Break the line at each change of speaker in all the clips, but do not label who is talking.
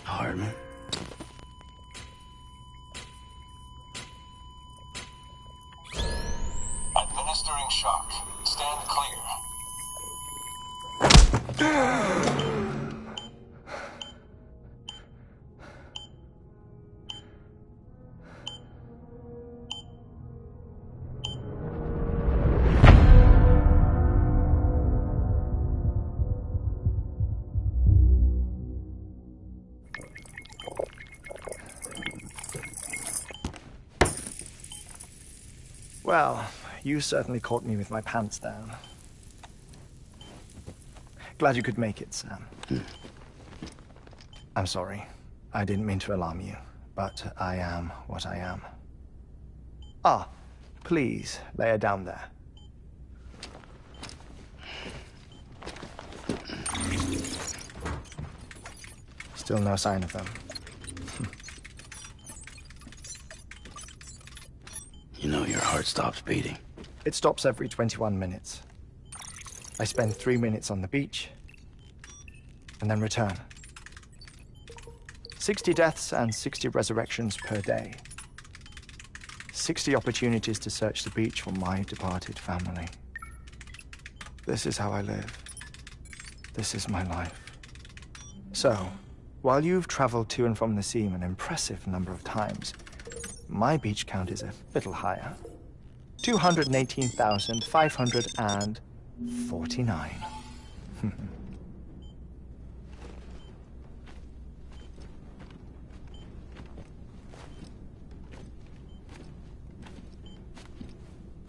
Heartman.
Administering shock. Stand clear.
Well, you certainly caught me with my pants down. Glad you could make it, Sam. I'm sorry. I didn't mean to alarm you, but I am what I am. Ah, please, lay her down there. Still no sign of them.
You know your heart stops beating.
It stops every 21 minutes. I spend 3 minutes on the beach, and then return. 60 deaths and 60 resurrections per day. 60 opportunities to search the beach for my departed family. This is how I live. This is my life. So, while you've traveled to and from the scene an impressive number of times, my beach count is a little higher. 218,549.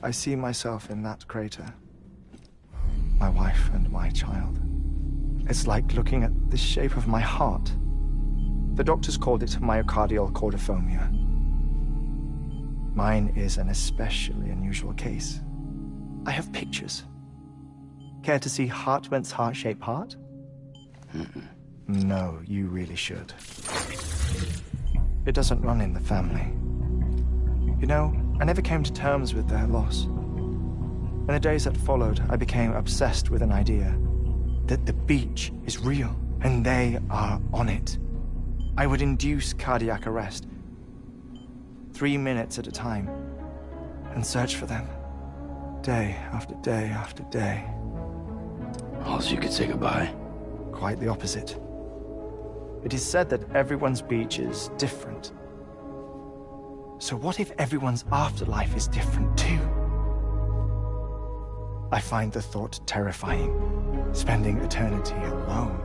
I see myself in that crater. My wife and my child. It's like looking at the shape of my heart. The doctors called it myocardial cordiformia. Mine is an especially unusual case. I have pictures. Care to see Heartman's heart-shaped heart? No, you really should. It doesn't run in the family. You know, I never came to terms with their loss. In the days that followed, I became obsessed with an idea that the beach is real, and they are on it. I would induce cardiac arrest, 3 minutes at a time, and search for them, day after day after day.
Also, you could say goodbye.
Quite the opposite. It is said that everyone's beach is different. So what if everyone's afterlife is different too? I find the thought terrifying, spending eternity alone,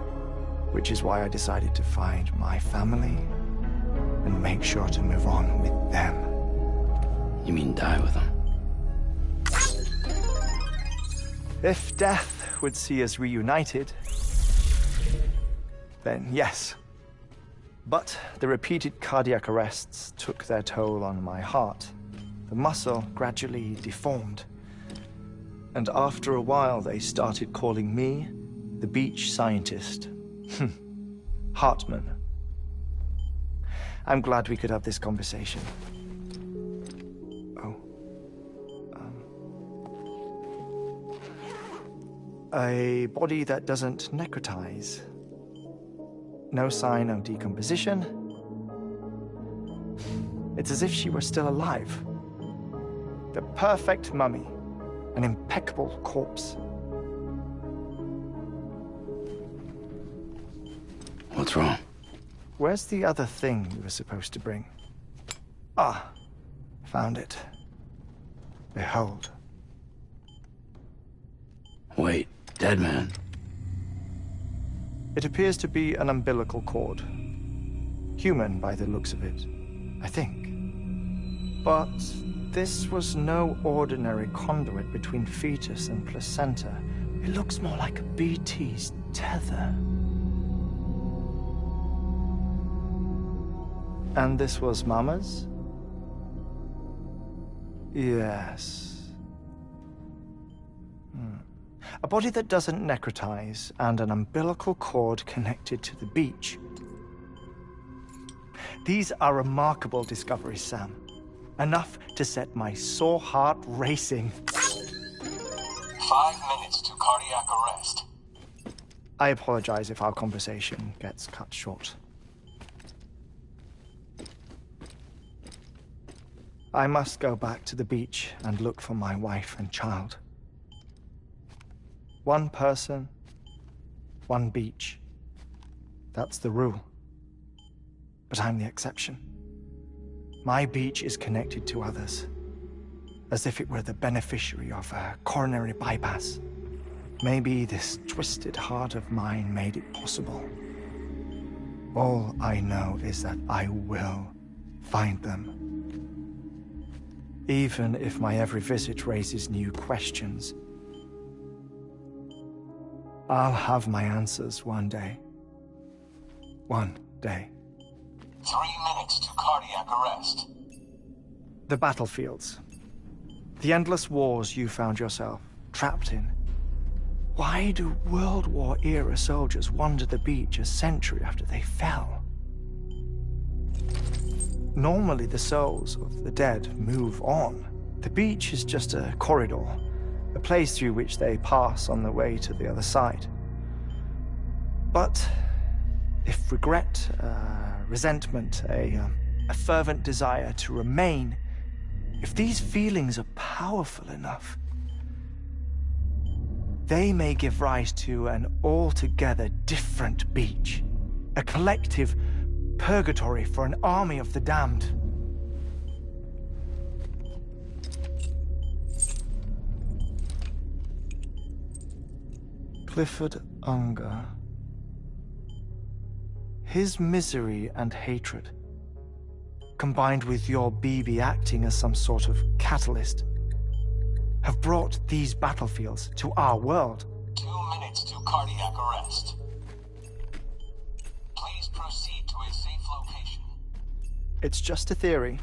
which is why I decided to find my family and make sure to move on with them.
You mean die with them?
If death would see us reunited, then yes. But the repeated cardiac arrests took their toll on my heart. The muscle gradually deformed. And after a while, they started calling me the beach scientist. Heartman. I'm glad we could have this conversation. Oh. A body that doesn't necrotize. No sign of decomposition. It's as if she were still alive. The perfect mummy. An impeccable corpse.
What's wrong?
Where's the other thing you were supposed to bring? Ah, found it. Behold.
Wait, dead man.
It appears to be an umbilical cord. Human by the looks of it, I think. But this was no ordinary conduit between fetus and placenta, It looks more like a BT's tether. And this was Mama's? Yes. A body that doesn't necrotize and an umbilical cord connected to the beach. These are remarkable discoveries, Sam. Enough to set my sore heart racing.
5 minutes to cardiac arrest.
I apologize if our conversation gets cut short. I must go back to the beach and look for my wife and child. One person, one beach. That's the rule. But I'm the exception. My beach is connected to others, as if it were the beneficiary of a coronary bypass. Maybe this twisted heart of mine made it possible. All I know is that I will find them. Even if my every visit raises new questions, I'll have my answers one day. One day.
3 minutes to cardiac arrest.
The battlefields. The endless wars you found yourself trapped in. Why do World War-era soldiers wander the beach a century after they fell? Normally, the souls of the dead move on. The beach is just a corridor, a place through which they pass on the way to the other side. But if regret, resentment, a fervent desire to remain, if these feelings are powerful enough, they may give rise to an altogether different beach, a collective purgatory for an army of the damned. Clifford Unger. His misery and hatred, combined with your BB acting as some sort of catalyst, have brought these battlefields to our world.
2 minutes to cardiac arrest. Please proceed to a safe location.
It's just a theory.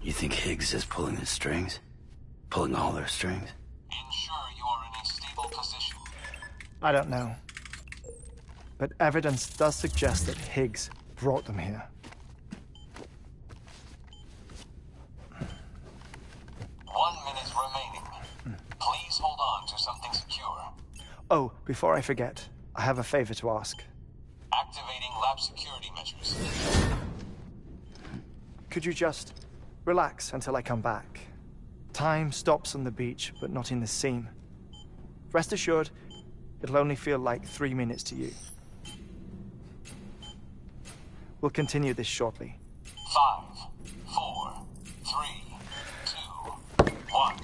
You think Higgs is pulling the strings? Pulling all their strings?
Ensure you are in a stable position.
I don't know. But evidence does suggest that Higgs brought them here.
1 minute remaining. Please hold on to something secure.
Oh, before I forget, I have a favor to ask.
Activating lab security measures.
Could you just relax until I come back? Time stops on the beach, but not in the scene. Rest assured, it'll only feel like 3 minutes to you. We'll continue this shortly.
5, 4, 3, 2, 1.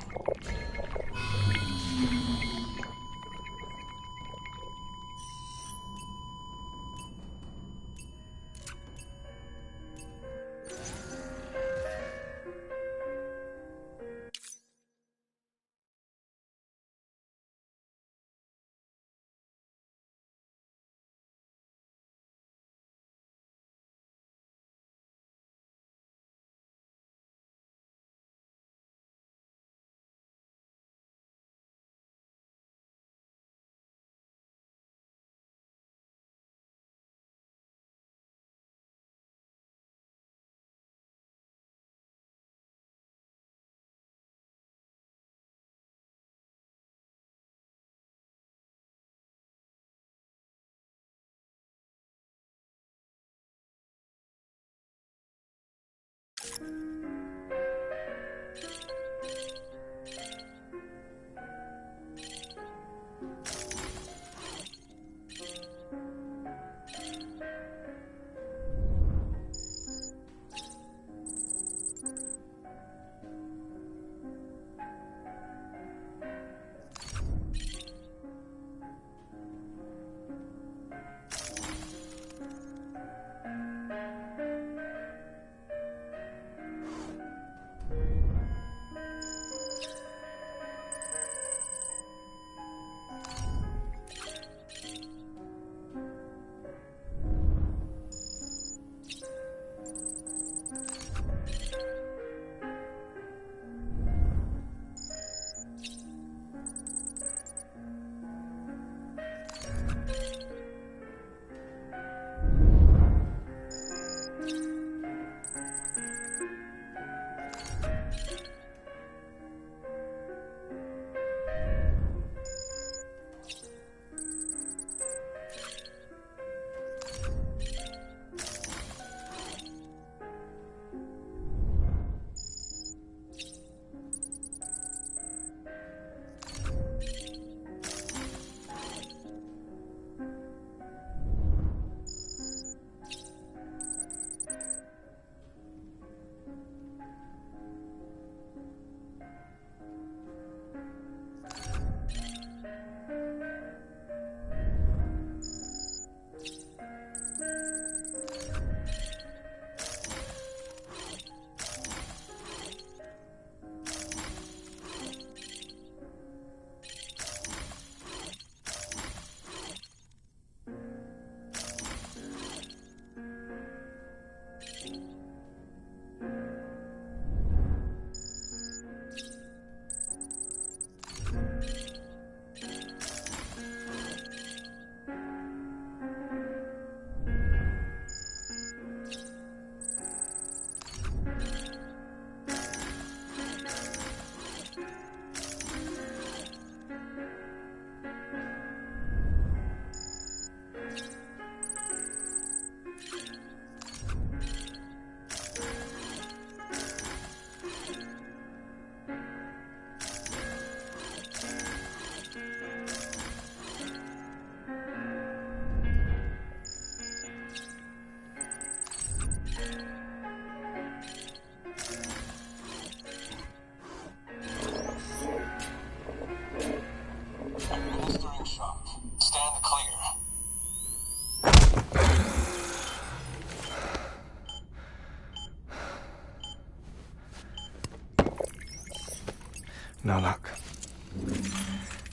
no luck.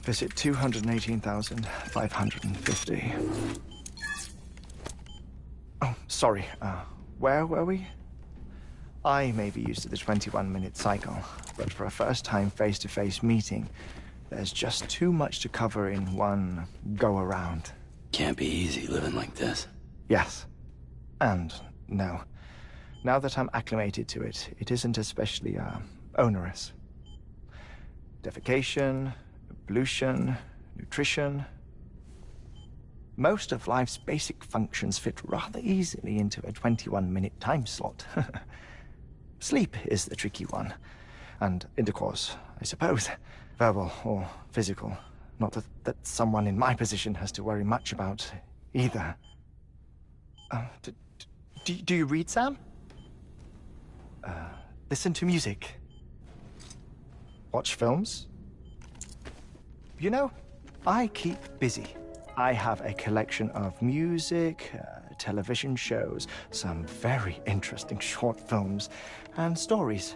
Visit 218,550. Oh, sorry. Where were we? I may be used to the 21-minute cycle, but for a first-time face-to-face meeting, there's just too much to cover in one go-around.
Can't be easy living like this.
Yes. And no. Now that I'm acclimated to it, it isn't especially, onerous. Defecation, pollution, nutrition. Most of life's basic functions fit rather easily into a 21-minute time slot. Sleep is the tricky one. And intercourse, I suppose. Verbal or physical. Not that someone in my position has to worry much about either. Do you read, Sam? Listen to music. Watch films? You know, I keep busy. I have a collection of music, television shows, some very interesting short films, and stories.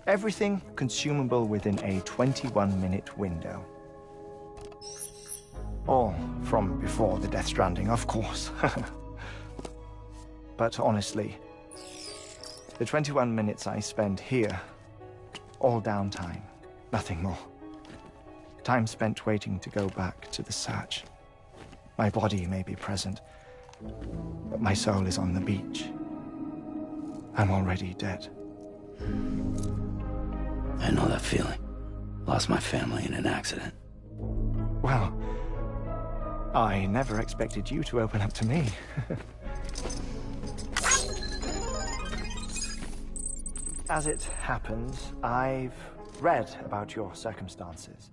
Everything consumable within a 21-minute window. All from before the Death Stranding, of course. But honestly, the 21 minutes I spend here, all downtime, nothing more. Time spent waiting to go back to the search. My body may be present, but my soul is on the beach. I'm already dead.
I know that feeling. Lost my family in an accident.
Well, I never expected you to open up to me. As it happens, I've read about your circumstances.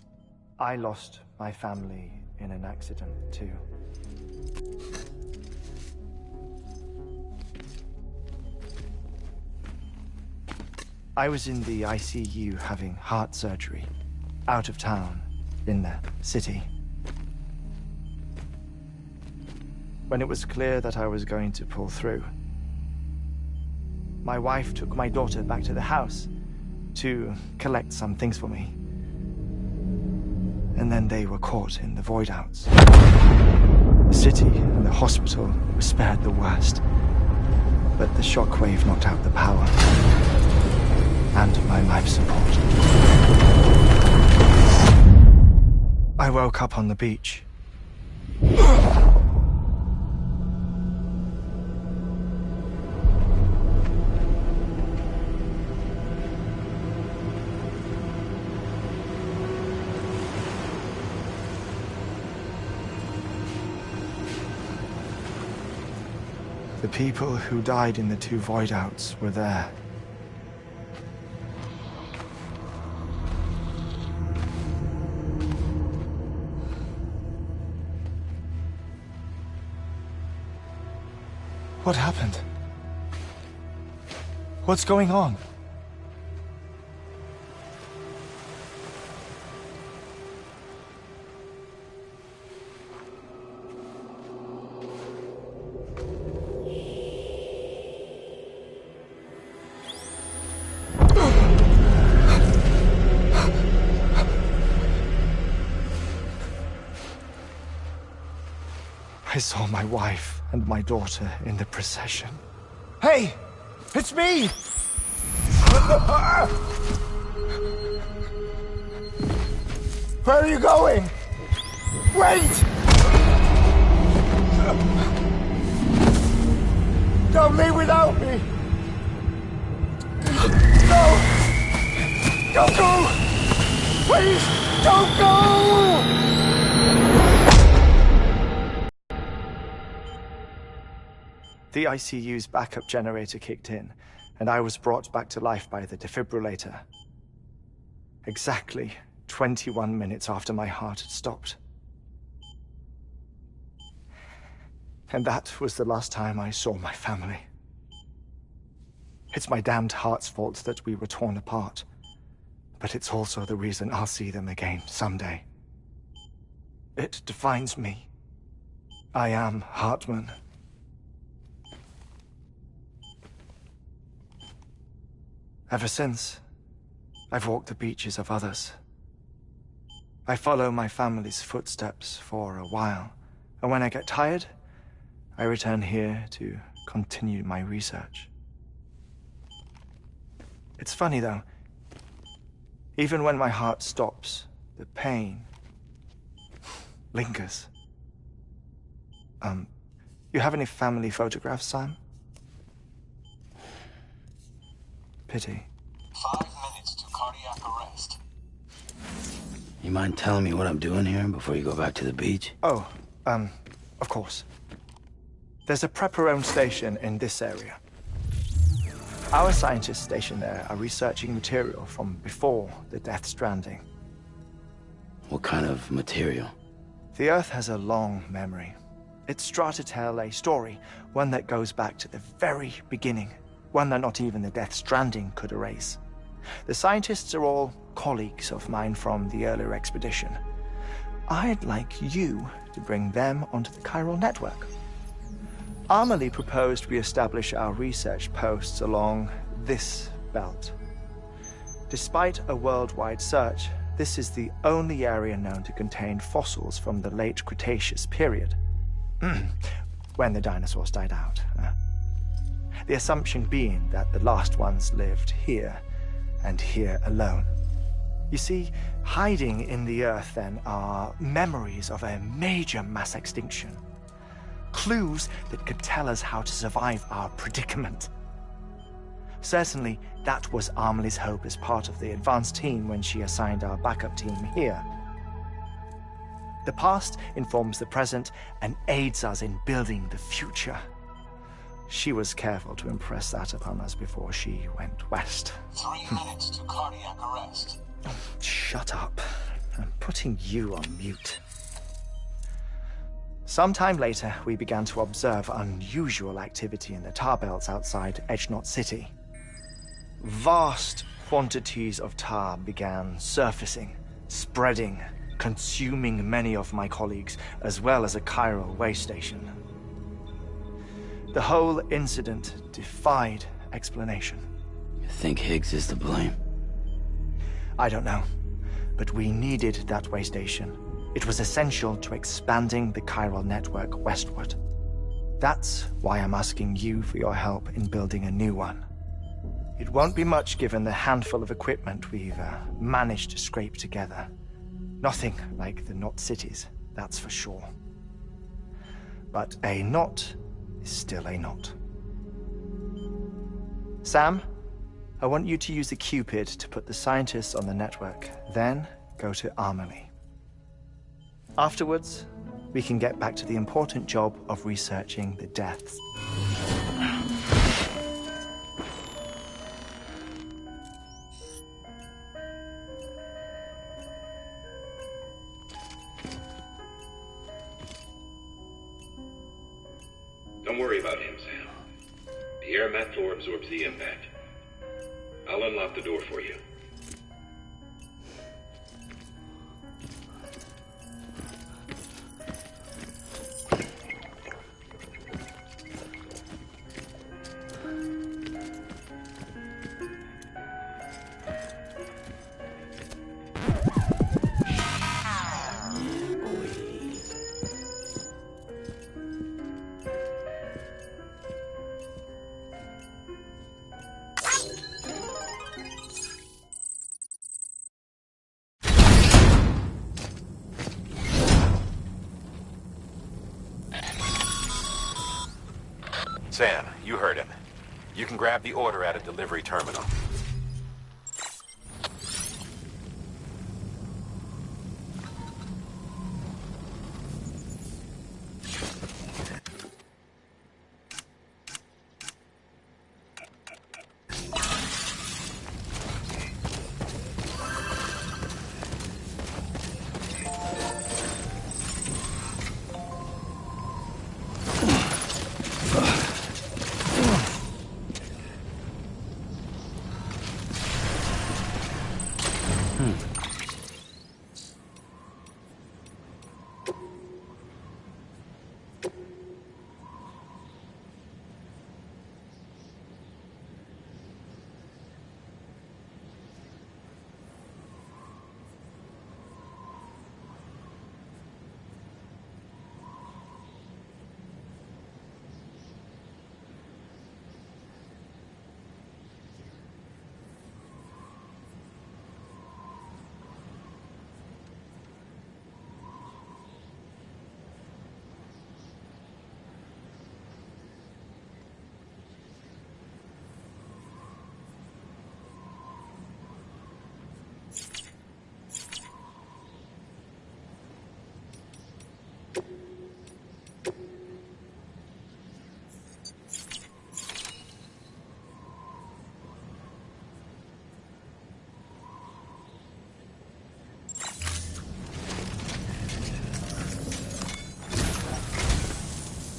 I lost my family in an accident, too. I was in the ICU having heart surgery, out of town, in the city. When it was clear that I was going to pull through, my wife took my daughter back to the house to collect some things for me. And then they were caught in the void-outs. The city and the hospital were spared the worst, but the shockwave knocked out the power and my life support. I woke up on the beach. The people who died in the two void-outs were there. What happened? What's going on? I saw my wife and my daughter in the procession. Hey! It's me! Where are you going? Wait! Don't leave without me! No! Don't go! Please, don't go! The ICU's backup generator kicked in, and I was brought back to life by the defibrillator. Exactly 21 minutes after my heart had stopped. And that was the last time I saw my family. It's my damned heart's fault that we were torn apart, but it's also the reason I'll see them again someday. It defines me. I am Heartman. Ever since, I've walked the beaches of others I follow my family's footsteps for a while, and when I get tired, I return here to continue my research. It's funny, though. Even when my heart stops, the pain lingers. You have any family photographs, Sam? Pity.
5 minutes to cardiac arrest.
You mind telling me what I'm doing here before you go back to the beach?
Oh, of course. There's a prepper-owned station in this area. Our scientists stationed there are researching material from before the Death Stranding.
What kind of material?
The Earth has a long memory. It's trying to tell a story, one that goes back to the very beginning, one that not even the Death Stranding could erase. The scientists are all colleagues of mine from the earlier expedition. I'd like you to bring them onto the chiral network. Amelie proposed we establish our research posts along this belt. Despite a worldwide search, this is the only area known to contain fossils from the late Cretaceous period, when the dinosaurs died out. The assumption being that the last ones lived here, and here alone. You see, hiding in the Earth, then, are memories of a major mass extinction. Clues that could tell us how to survive our predicament. Certainly, that was Amelie's hope as part of the advanced team when she assigned our backup team here. The past informs the present and aids us in building the future. She was careful to impress that upon us before she went west.
3 minutes to cardiac arrest.
Shut up. I'm putting you on mute. Sometime later, we began to observe unusual activity in the tar belts outside Edgenot City. Vast quantities of tar began surfacing, spreading, consuming many of my colleagues, as well as a chiral way station. The whole incident defied explanation.
You think Higgs is to blame?
I don't know, but we needed that way station. It was essential to expanding the chiral network westward. That's why I'm asking you for your help in building a new one. It won't be much given the handful of equipment we've managed to scrape together. Nothing like the knot cities, that's for sure. But a knot is still a knot. Sam, I want you to use the Cupid to put the scientists on the network, then go to Amelie. Afterwards, we can get back to the important job of researching the deaths.
Don't worry about him, Sam. The air mat floor absorbs the impact. I'll unlock the door for you.
Sam, you heard him. You can grab the order at a delivery terminal.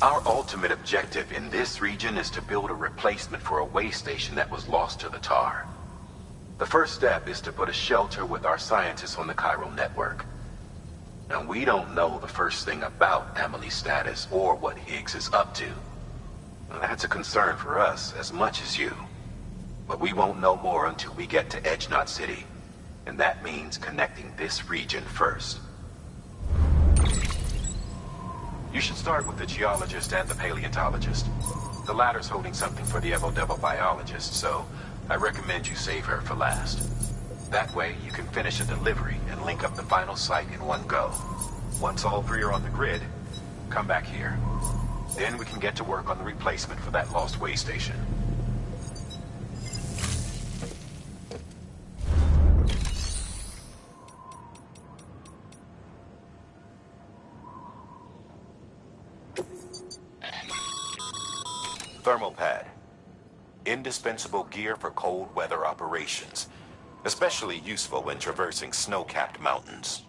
Our ultimate objective in this region is to build a replacement for a way station that was lost to the tar. The first step is to put a shelter with our scientists on the chiral network. Now, we don't know the first thing about Emily's status or what Higgs is up to. Now, that's a concern for us as much as you. But we won't know more until we get to Edge Knot City. And that means connecting this region first. You should start with the geologist and the paleontologist. The latter's holding something for the Evo-Devo biologist, so I recommend you save her for last. That way, you can finish a delivery and link up the final site in one go. Once all three are on the grid, come back here. Then we can get to work on the replacement for that lost way station. Thermal pad. Indispensable gear for cold weather operations. Especially useful when traversing snow-capped mountains.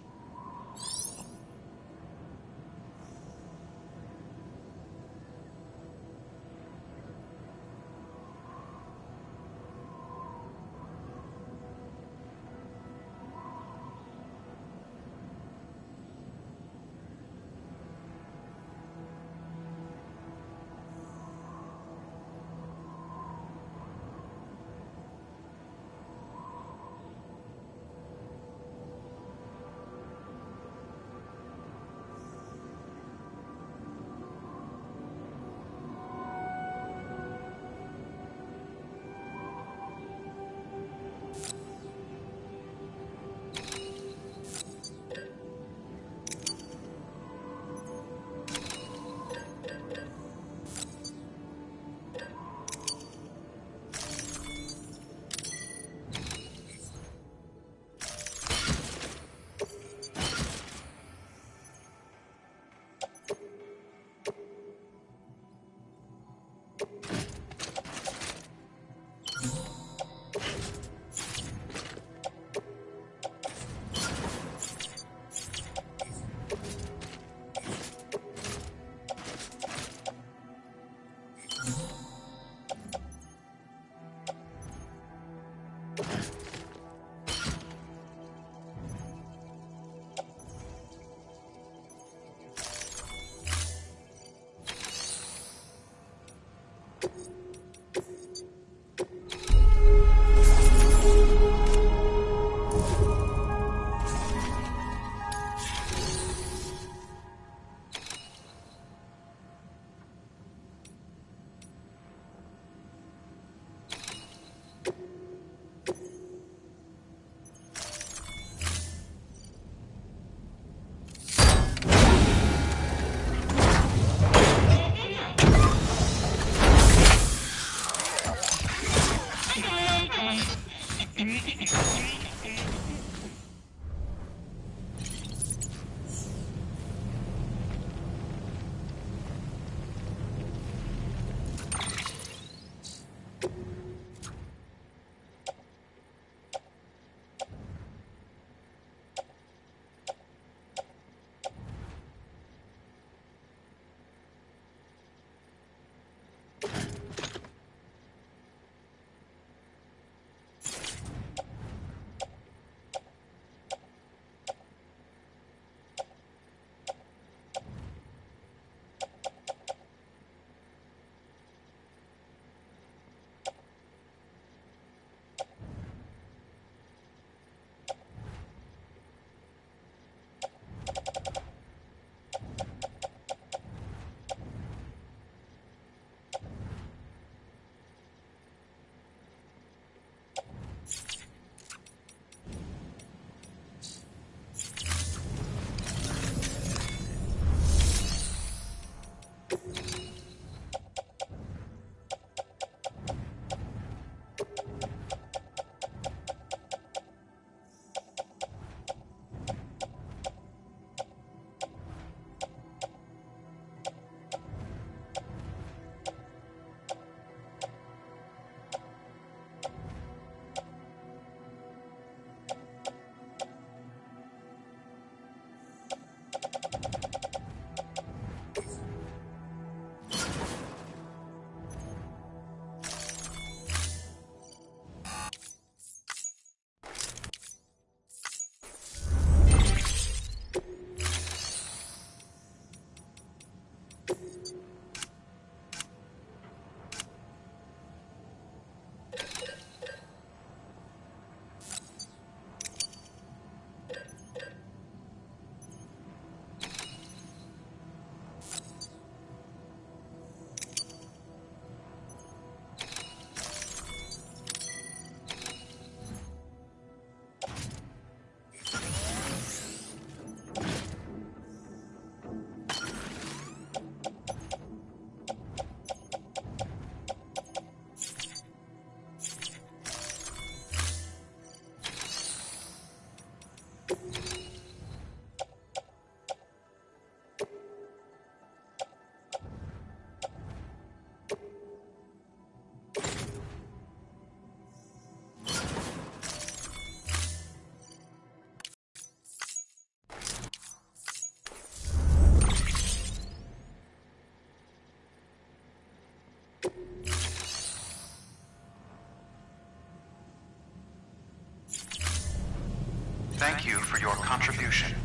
Thank you for your contribution.